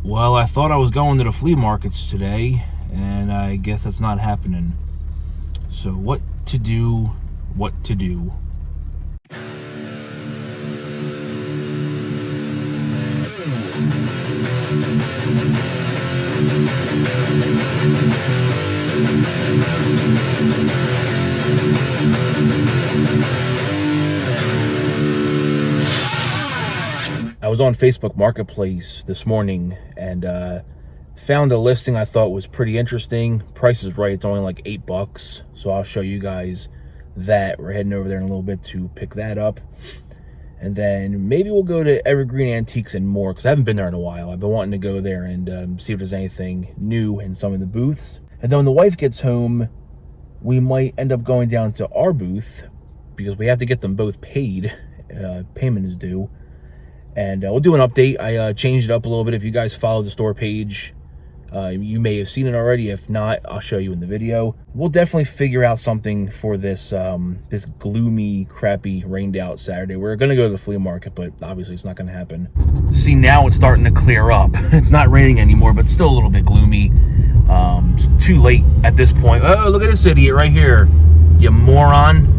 Well, I thought I was going to the flea markets today, and I guess that's not happening. So what to do, what to do. I was on Facebook Marketplace this morning and found a listing I thought was pretty interesting. Price is right, it's only like $8, so I'll show you guys that. We're heading over there in a little bit to pick that up, and then maybe we'll go to Evergreen Antiques and more, because I haven't been there in a while. I've been wanting to go there and see if there's anything new in some of the booths. And then when the wife gets home, we might end up going down to our booth, because we have to get them both paid. Payment is due. And we'll do an update. I changed it up a little bit. If you guys follow the store page, you may have seen it already. If not, I'll show you in the video. We'll definitely figure out something for this this gloomy, crappy, rained out Saturday. We're gonna go to the flea market, but obviously it's not gonna happen. See, now it's starting to clear up. It's not raining anymore, but still a little bit gloomy. It's too late at this point. Oh, look at this idiot right here, you moron.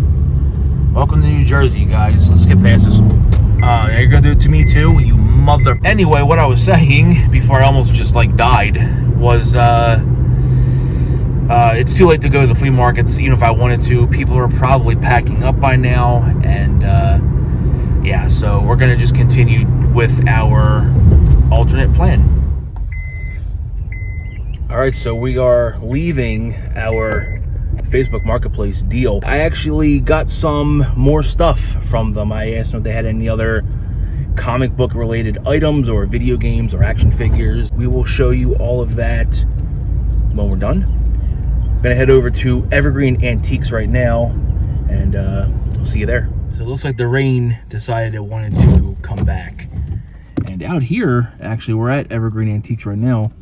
Welcome to New Jersey, guys. Let's get past this. You're gonna do it to me too, you mother... Anyway, what I was saying before I almost just like died was it's too late to go to the flea markets. Even if I wanted to, people are probably packing up by now, and yeah, so we're gonna just continue with our alternate plan. All right, so we are leaving our Facebook Marketplace deal. I actually got some more stuff from them. I asked them if they had any other comic book related items or video games or action figures. We will show you all of that when we're done. We're gonna head over to Evergreen Antiques right now, and we'll see you there. So it looks like the rain decided it wanted to come back. And out here, actually, we're at Evergreen Antiques right now.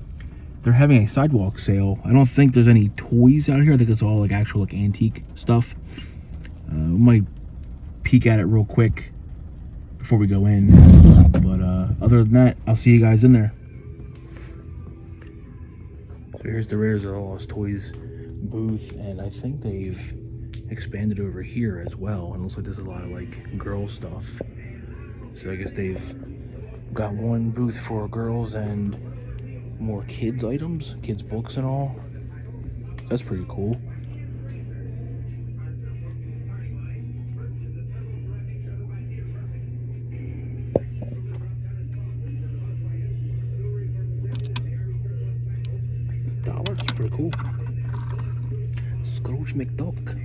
They're having a sidewalk sale. I don't think there's any toys out here. I think it's all like actual like antique stuff. We might peek at it real quick before we go in. But other than that, I'll see you guys in there. So here's the Raiders of the Lost Toys booth, and I think they've expanded over here as well. And it looks like there's a lot of like girl stuff. So I guess they've got one booth for girls and more kids items, kids books and all. That's pretty cool. $1, pretty cool. Scrooge McDuck.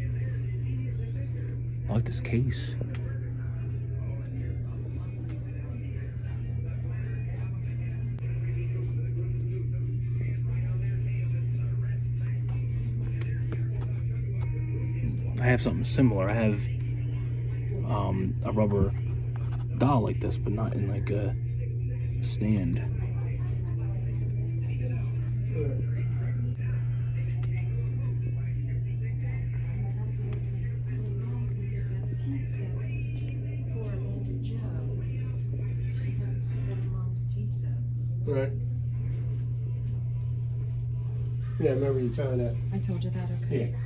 I like this case. I have something similar. I have a rubber doll like this, but not in like a stand. Right. Yeah, I remember you telling that. I told you that, okay. Yeah.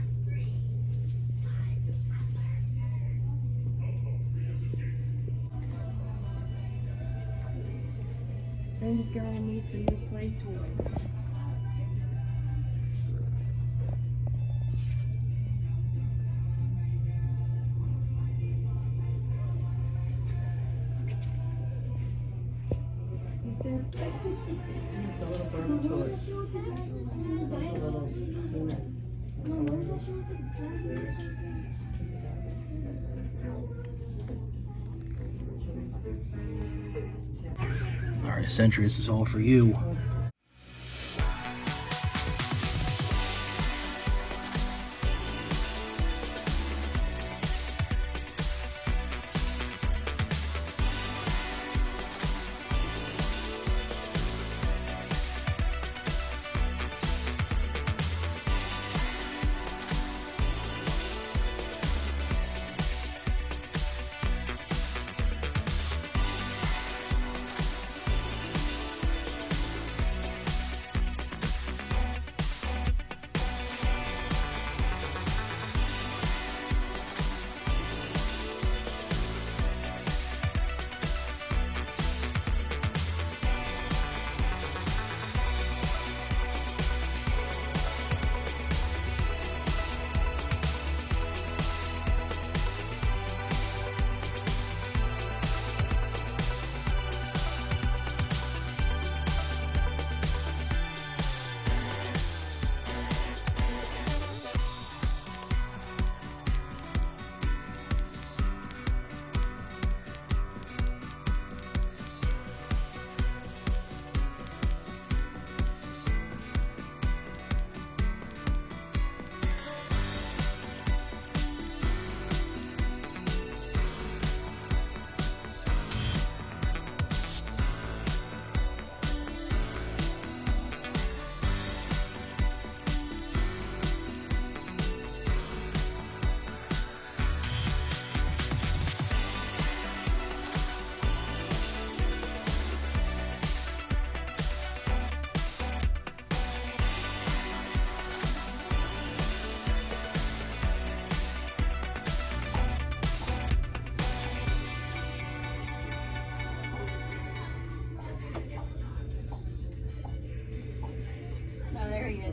Baby girl needs a new play toy. Is there The little bird toy. All right, Century, this is all for you.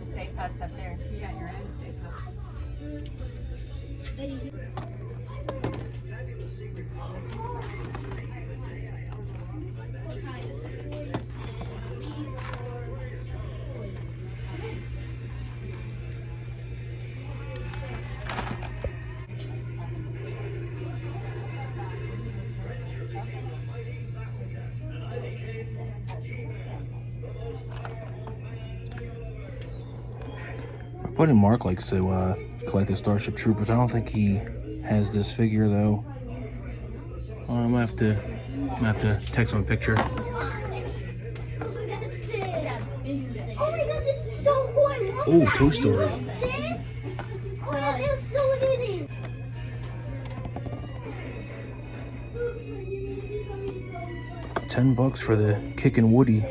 Stay Puft's up there. You got your own Stay Puft. My buddy Mark likes to collect the Starship Troopers. I don't think he has this figure though. I'm gonna have to text him a picture. Oh my god, this is so cool. I love Oh, that. Toy Story. You love this? Oh my god, that was so amazing. $10 for the Kickin' Woody.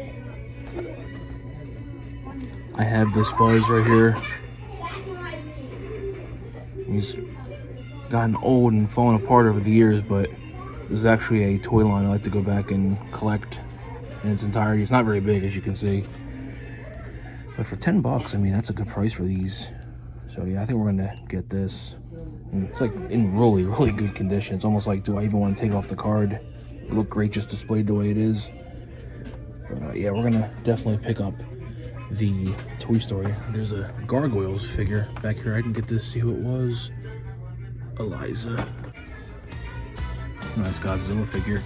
I have this Buzz right here. He's gotten old and fallen apart over the years, but this is actually a toy line I like to go back and collect in its entirety. It's not very big, as you can see. But for $10, I mean, that's a good price for these. So yeah, I think we're gonna get this. And it's like in really, really good condition. It's almost like, do I even want to take off the card? It look great just displayed the way it is. But yeah, we're gonna definitely pick up the Toy Story. There's a Gargoyles figure back here. I didn't get to see who it was. Eliza. Nice Godzilla figure.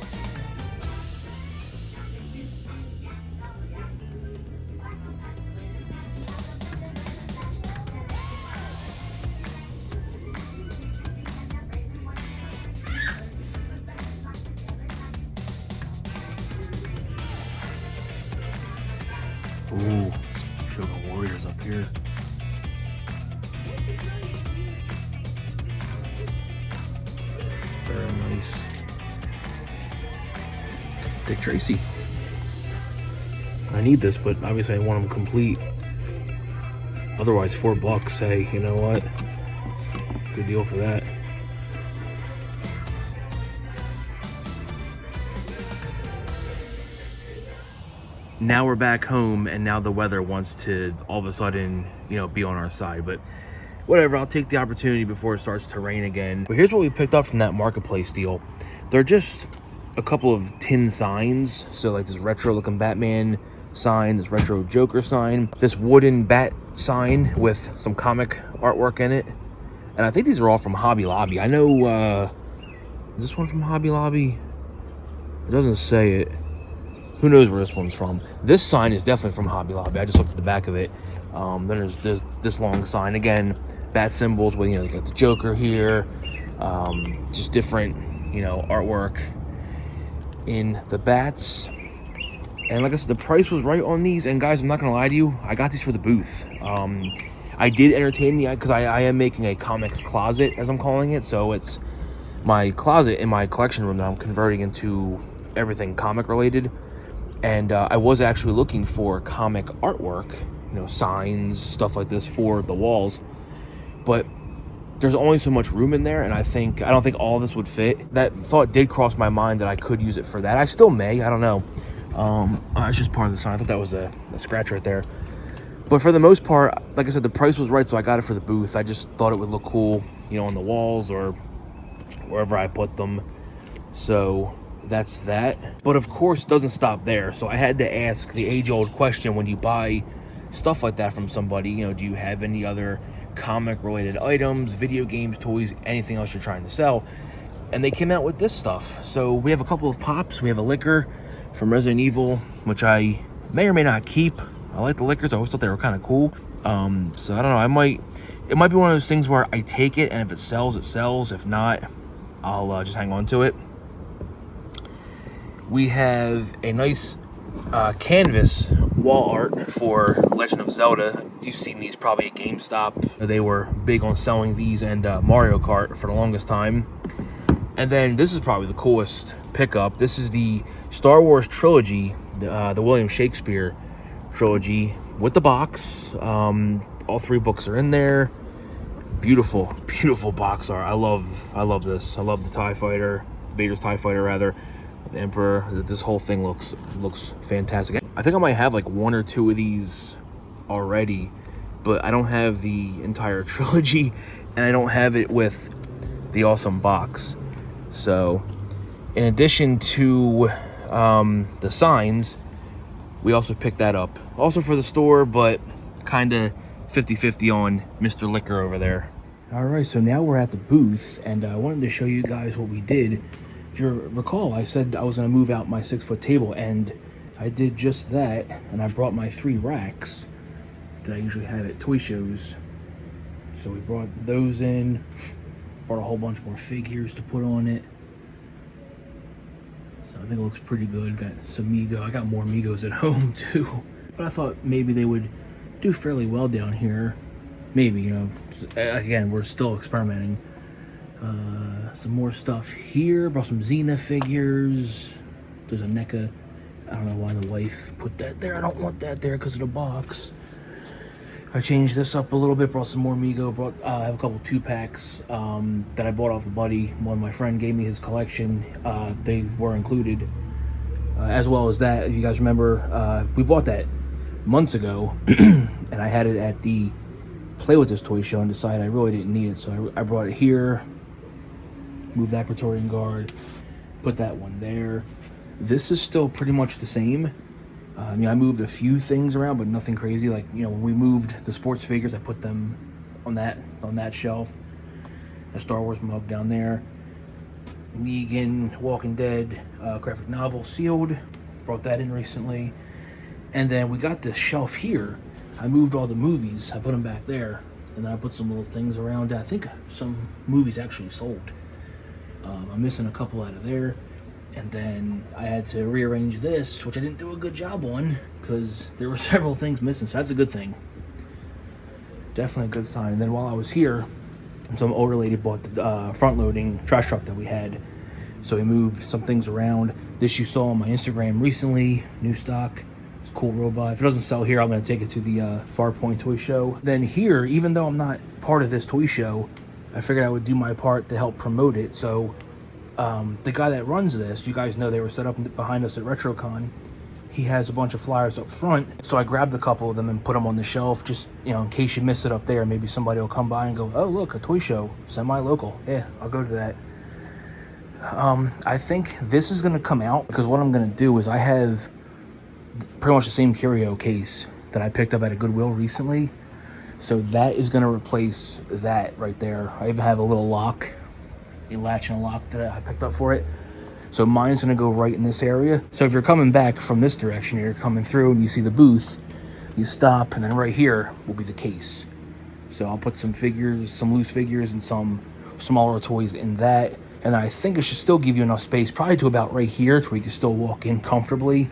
Ooh, Shogun Warriors up here. Very nice. Dick Tracy. I need this, but obviously I want them complete. Otherwise, $4. Hey, you know what? Good deal for that. Now we're back home, and now the weather wants to all of a sudden, you know, be on our side. But whatever, I'll take the opportunity before it starts to rain again. But here's what we picked up from that marketplace deal. They're just a couple of tin signs. So like this retro looking Batman sign, this retro Joker sign, this wooden bat sign with some comic artwork in it. And I think these are all from Hobby Lobby. I know, is this one from Hobby Lobby? It doesn't say it. Who knows where this one's from? This sign is definitely from Hobby Lobby. I just looked at the back of it. Then there's this long sign. Again, bat symbols with, you know, you got the Joker here. Just different, you know, artwork in the bats. And like I said, the price was right on these. And guys, I'm not gonna lie to you, I got these for the booth. I did entertain the, because I am making a comics closet, as I'm calling it. So it's my closet in my collection room that I'm converting into everything comic related. And I was actually looking for comic artwork, you know, signs, stuff like this for the walls. But there's only so much room in there, and I don't think all of this would fit. That thought did cross my mind that I could use it for that. I still may, I don't know. It's just part of the sign. I thought that was a scratch right there. But for the most part, like I said, the price was right, so I got it for the booth. I just thought it would look cool, you know, on the walls or wherever I put them. So that's that. But of course, it doesn't stop there. So I had to ask the age-old question when you buy stuff like that from somebody, you know, do you have any other comic-related items, video games, toys, anything else you're trying to sell? And they came out with this stuff. So we have a couple of pops. We have a liquor from Resident Evil, which I may or may not keep. I like the liquors. I always thought they were kind of cool. So I don't know. It might be one of those things where I take it, and if it sells, it sells. If not, I'll just hang on to it. We have a nice canvas wall art for Legend of Zelda. You've seen these probably at GameStop. They were big on selling these and Mario Kart for the longest time. And then this is probably the coolest pickup. This is the Star Wars trilogy, the William Shakespeare trilogy with the box. All 3 books are in there. Beautiful, beautiful box art. I love this. I love the TIE Fighter, Vader's TIE Fighter rather. The Emperor. This whole thing looks fantastic. I think I might have like 1 or 2 of these already, but I don't have the entire trilogy, and I don't have it with the awesome box. So in addition to the signs, we also picked that up, also for the store, but kind of 50-50 on Mr. Liquor over there. All right, so now we're at the booth, and I wanted to show you guys what we did. If you recall, I said I was going to move out my 6-foot table, and I did just that, and I brought my 3 racks that I usually have at toy shows. So we brought those in, brought a whole bunch more figures to put on it. So I think it looks pretty good. Got some Mego. I got more Megos at home too, but I thought maybe they would do fairly well down here. Maybe, you know, again, we're still experimenting. Some more stuff here. Brought some Xena figures. There's a NECA. I don't know why the wife put that there. I don't want that there because of the box. I changed this up a little bit. Brought some more Mego. I have a couple 2-packs that I bought off a buddy. One my friend gave me his collection. They were included, as well as that. If you guys remember, we bought that months ago, and I had it at the Play With This toy show and decided I really didn't need it, so I brought it here. Moved that Praetorian Guard, put that one there. This is still pretty much the same. I mean, I moved a few things around, but nothing crazy. Like, you know, when we moved the sports figures, I put them on that shelf. A Star Wars mug down there. Negan, Walking Dead, graphic novel sealed. Brought that in recently. And then we got this shelf here. I moved all the movies. I put them back there. And then I put some little things around. I think some movies actually sold. I'm missing a couple out of there. And then I had to rearrange this, which I didn't do a good job on because there were several things missing. So that's a good thing. Definitely a good sign. And then while I was here, some older lady bought the front-loading trash truck that we had. So we moved some things around. This you saw on my Instagram recently. New stock. It's a cool robot. If it doesn't sell here, I'm going to take it to the Farpoint Toy Show. Then here, even though I'm not part of this toy show, I figured I would do my part to help promote it. So the guy that runs this, you guys know they were set up behind us at RetroCon. He has a bunch of flyers up front. So I grabbed a couple of them and put them on the shelf, just, you know, in case you miss it up there. Maybe somebody will come by and go, oh, look, a toy show, semi-local. Yeah, I'll go to that. I think this is going to come out because what I'm going to do is I have pretty much the same curio case that I picked up at a Goodwill recently. So that is going to replace that right there. I even have a little lock, a latch and a lock that I picked up for it. So mine's going to go right in this area. So if you're coming back from this direction, you're coming through and you see the booth, you stop, and then right here will be the case. So I'll put some figures, some loose figures, and some smaller toys in that. And then I think it should still give you enough space, probably to about right here, to where you can still walk in comfortably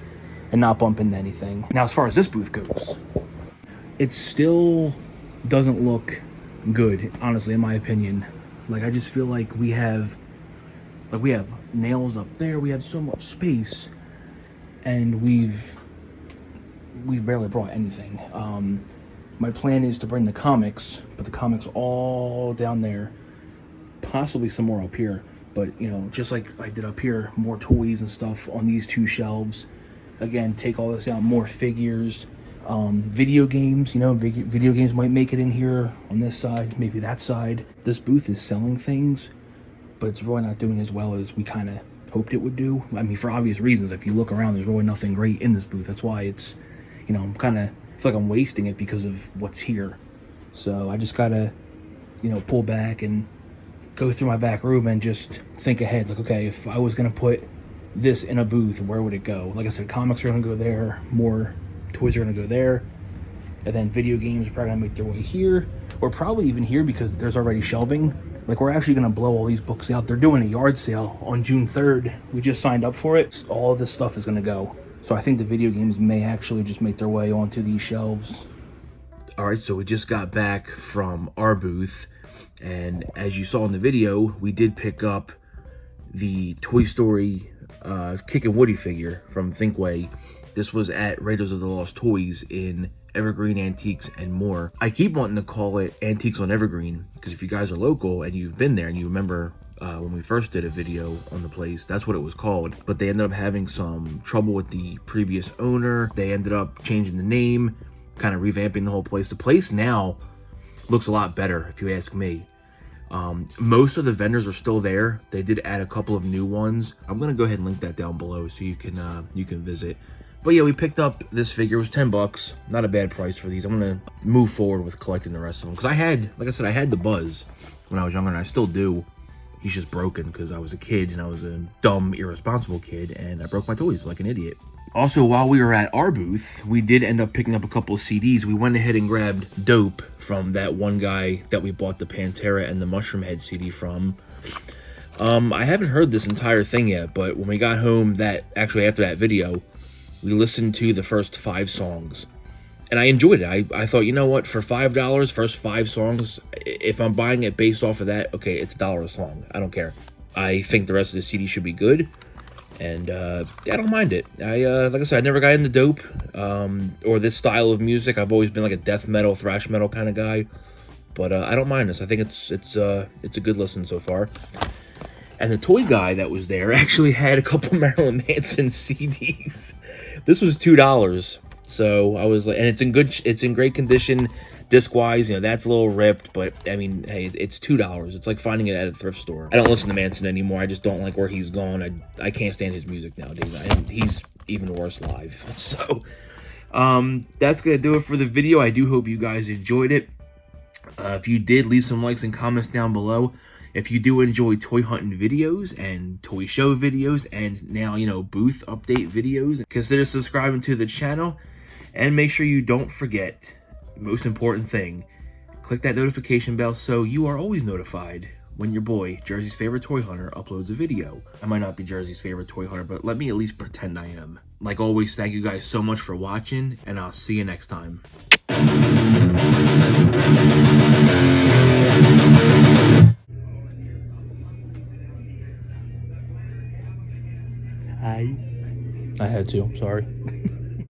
and not bump into anything. Now, as far as this booth goes, it still doesn't look good, honestly, in my opinion. Like, I just feel like we have nails up there. We have so much space, and we've barely brought anything. My plan is to bring the comics, but the comics all down there, possibly some more up here. But, you know, just like I did up here, more toys and stuff on these 2 shelves. Again, take all this out, more figures, video games. You know, video games might make it in here on this side, maybe that side. This booth is selling things, but it's really not doing as well as we kind of hoped it would do. I mean, for obvious reasons. If you look around, there's really nothing great in this booth. That's why it's, you know, I'm kind of feel like I'm wasting it because of what's here. So I just gotta, you know, pull back and go through my back room and just think ahead. Like, okay, if I was gonna put this in a booth, where would it go? Like I said, comics are gonna go there, more toys are gonna go there, and then video games are probably gonna make their way here, or probably even here because there's already shelving. Like, we're actually gonna blow all these books out. They're doing a yard sale on June 3rd. We just signed up for it. All of this stuff is gonna go. So I think the video games may actually just make their way onto these shelves. All right, so we just got back from our booth, and as you saw in the video, we did pick up the Toy Story Kick and Woody figure from Thinkway. This was at Raiders of the Lost Toys in Evergreen Antiques and More. I keep wanting to call it Antiques on Evergreen because if you guys are local and you've been there and you remember when we first did a video on the place, that's what it was called. But they ended up having some trouble with the previous owner. They ended up changing the name, kind of revamping the whole place. The place now looks a lot better, if you ask me. Most of the vendors are still there. They did add a couple of new ones. I'm gonna go ahead and link that down below so you can visit. But yeah, we picked up this figure. It was 10 bucks. Not a bad price for these. I'm gonna move forward with collecting the rest of them because I had, like I said, I had the Buzz when I was younger, and I still do. He's just broken because I was a kid and I was a dumb, irresponsible kid, and I broke my toys like an idiot. Also, while we were at our booth, we did end up picking up a couple of CDs. We went ahead and grabbed Dope from that one guy that we bought the Pantera and the Mushroom Head CD from. I haven't heard this entire thing yet, but when we got home, after that video, we listened to the first 5 songs. And I enjoyed it. I thought, you know what, for $5, first 5 songs, if I'm buying it based off of that, okay, it's $1 a song. I don't care. I think the rest of the CD should be good. And I don't mind it. Like I said, I never got into Dope or this style of music. I've always been like a death metal, thrash metal kind of guy. But I don't mind this. I think it's a good listen so far. And the toy guy that was there actually had a couple Marilyn Manson CDs. This was $2. So I was like, and it's in great condition, disc wise. You know, that's a little ripped, but I mean, hey, it's $2. It's like finding it at a thrift store. I don't listen to Manson anymore. I just don't like where he's gone. I can't stand his music nowadays, and he's even worse live. So that's gonna do it for the video. I do hope you guys enjoyed it. If you did, leave some likes and comments down below. If you do enjoy toy hunting videos and toy show videos and now, you know, booth update videos, consider subscribing to the channel. And make sure you don't forget, most important thing, click that notification bell so you are always notified when your boy, Jersey's favorite toy hunter, uploads a video. I might not be Jersey's favorite toy hunter, but let me at least pretend I am. Like always, thank you guys so much for watching, and I'll see you next time. Hi. I had to, I'm sorry.